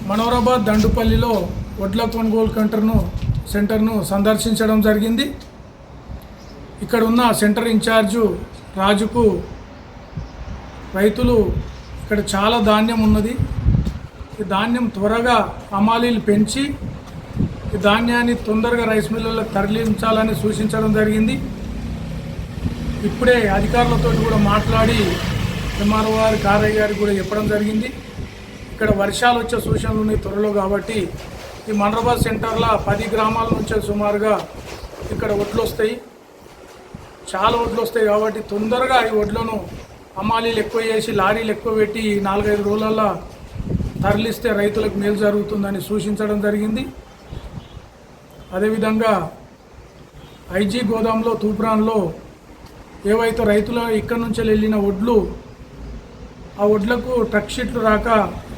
మనోరాబాద్ దండుపల్లిలో వడ్ల కొనుగోలు సెంటర్ను సందర్శించడం జరిగింది. ఇక్కడ ఉన్న సెంటర్ ఇన్ఛార్జు రాజుకు రైతులు ఇక్కడ చాలా ధాన్యం ఉన్నది, ఈ ధాన్యం త్వరగా హమాలీలు పెంచి ఈ ధాన్యాన్ని తొందరగా రైస్ మిల్లులకు తరలించాలని సూచించడం జరిగింది. ఇప్పుడే అధికారులతో కూడా మాట్లాడి ఎంఆర్ఓ గారి కారయ్య గారికి కూడా చెప్పడం జరిగింది. ఇక్కడ వర్షాలు వచ్చే సూచనలు ఉన్నాయి త్వరలో, కాబట్టి ఈ మనోరాబాద్ సెంటర్లో 10 గ్రామాల నుంచి సుమారుగా ఇక్కడ వడ్లు వస్తాయి, చాలా వడ్లు వస్తాయి. కాబట్టి తొందరగా ఈ వడ్లను హమాలీలు ఎక్కువ చేసి లారీలు ఎక్కువ పెట్టి 4-5 రోజులలో తరలిస్తే రైతులకు మేలు జరుగుతుందని సూచించడం జరిగింది. అదేవిధంగా ఐజీ గోదాంలో తూప్రాన్లో ఏవైతే రైతుల ఇక్కడి నుంచి వెళ్ళిన వడ్లు, ఆ వడ్లకు ట్రక్ షీట్లు రాక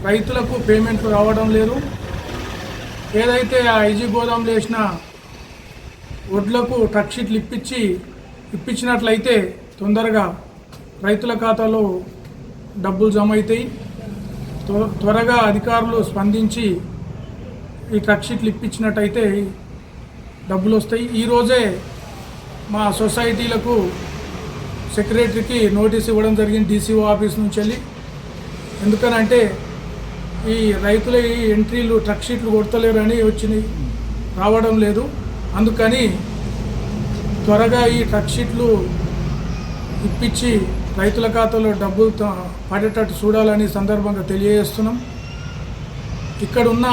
రైతులకు పేమెంట్లు రావడం లేదు. ఏదైతే ఆ ఐజీ గోదాంలో వేసిన వడ్లకు ట్రక్ షీట్లు ఇప్పించినట్లయితే తొందరగా రైతుల ఖాతాలో డబ్బులు జమ అవుతాయి. త్వరగా అధికారులు స్పందించి ఈ ట్రక్ షీట్లు ఇప్పించినట్టయితే డబ్బులు వస్తాయి. ఈరోజే మా సొసైటీలకు సెక్రటరీకి నోటీస్ ఇవ్వడం జరిగింది డీసీఓ ఆఫీస్ నుంచి వెళ్ళి. ఎందుకనంటే ఈ రైతుల ఈ ఎంట్రీలు ట్రక్ షీట్లు కొడతలేరని వచ్చినాయి, రావడం లేదు. అందుకని త్వరగా ఈ ట్రక్ షీట్లు ఇప్పించి రైతుల ఖాతాలో డబ్బులు పడేటట్టు చూడాలని సందర్భంగా తెలియజేస్తున్నాం. ఇక్కడున్న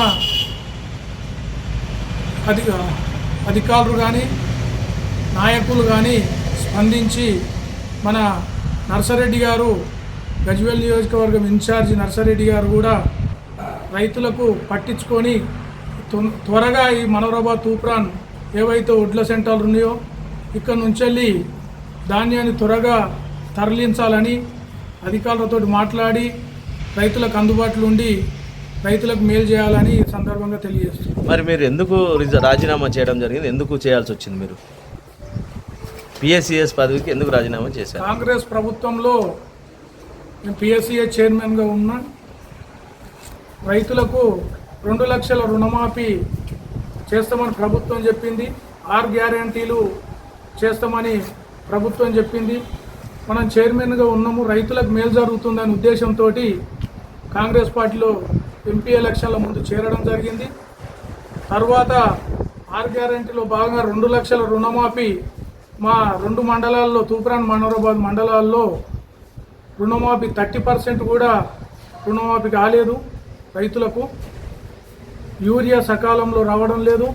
అధికారులు కానీ నాయకులు కానీ స్పందించి మన నర్సారెడ్డి గారు, గజ్వేల్ నియోజకవర్గం ఇన్ఛార్జి నర్సారెడ్డి గారు కూడా రైతులకు పట్టించుకొని త్వరగా ఈ మనోరాబాద్ తూప్రాన్ ఏవైతే వడ్ల సెంటర్లు ఉన్నాయో ఇక్కడ నుంచి వెళ్ళి ధాన్యాన్ని త్వరగా తరలించాలని అధికారులతో మాట్లాడి రైతులకు అందుబాటులో ఉండి రైతులకు మేలు చేయాలని ఈ సందర్భంగా తెలియజేస్తున్నారు. మరి మీరు ఎందుకు రాజీనామా చేయడం జరిగింది? ఎందుకు చేయాల్సి వచ్చింది? మీరు పిఎస్సిఎస్ పదవికి ఎందుకు రాజీనామా చేశారు? కాంగ్రెస్ ప్రభుత్వంలో నేను పిఎస్సిఎస్ చైర్మన్గా ఉన్నా. రైతులకు 2 లక్షల రుణమాఫీ చేస్తామని ప్రభుత్వం చెప్పింది, 6 గ్యారెంటీలు చేస్తామని ప్రభుత్వం చెప్పింది. మనం చైర్మన్గా ఉన్నాము, రైతులకు మేలు జరుగుతుందనే ఉద్దేశంతో కాంగ్రెస్ పార్టీలో ఎంపీ ఎలక్షన్ల ముందు చేరడం జరిగింది. తర్వాత 6 గ్యారెంటీలో భాగంగా 2 లక్షల రుణమాఫీ మా 2 మండలాల్లో, తూప్రాన్ మనోరాబాద్ మండలాల్లో రుణమాఫీ 30% కూడా రుణమాఫీ కాలేదు. రైతులకు యూరియా సకాలంలో రావడం లేదు.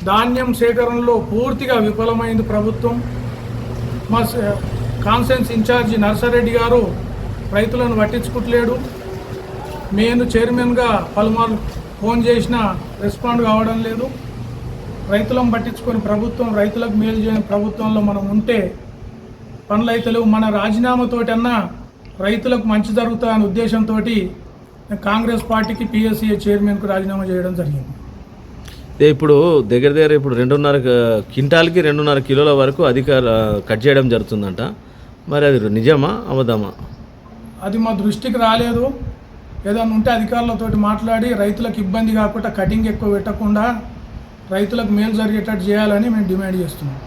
ధాన్యం సేకరణలో పూర్తిగా విఫలమైంది ప్రభుత్వం. మా కాన్సెన్స్ ఇన్ఛార్జి నర్సారెడ్డి గారు రైతులను పట్టించుకోవట్లేడు. నేను చైర్మన్గా పలుమార్లు ఫోన్ చేసినా రెస్పాండ్ కావడం లేదు. రైతులను పట్టించుకొని ప్రభుత్వం రైతులకు మేలు చేయని ప్రభుత్వంలో మనం ఉంటే పనులు అయితే లేవు. మన రాజీనామాతోటన్నా రైతులకు మంచి జరుగుతాయనే ఉద్దేశంతో కాంగ్రెస్ పార్టీకి పిఎస్సిఏ చైర్మన్కు రాజీనామా చేయడం జరిగింది. ఇప్పుడు దగ్గర ఇప్పుడు 2.5 క్వింటాల్కి 2.5 కిలోల వరకు కట్ చేయడం జరుగుతుందంట. మరి అది నిజమా అబద్ధమా? అది మా దృష్టికి రాలేదు. ఏదైనా ఉంటే అధికారులతో మాట్లాడి రైతులకు ఇబ్బంది కాకుండా కటింగ్ ఎక్కువ పెట్టకుండా రైతులకు మేలు జరిగేటట్టు చేయాలని మేము డిమాండ్ చేస్తున్నాం.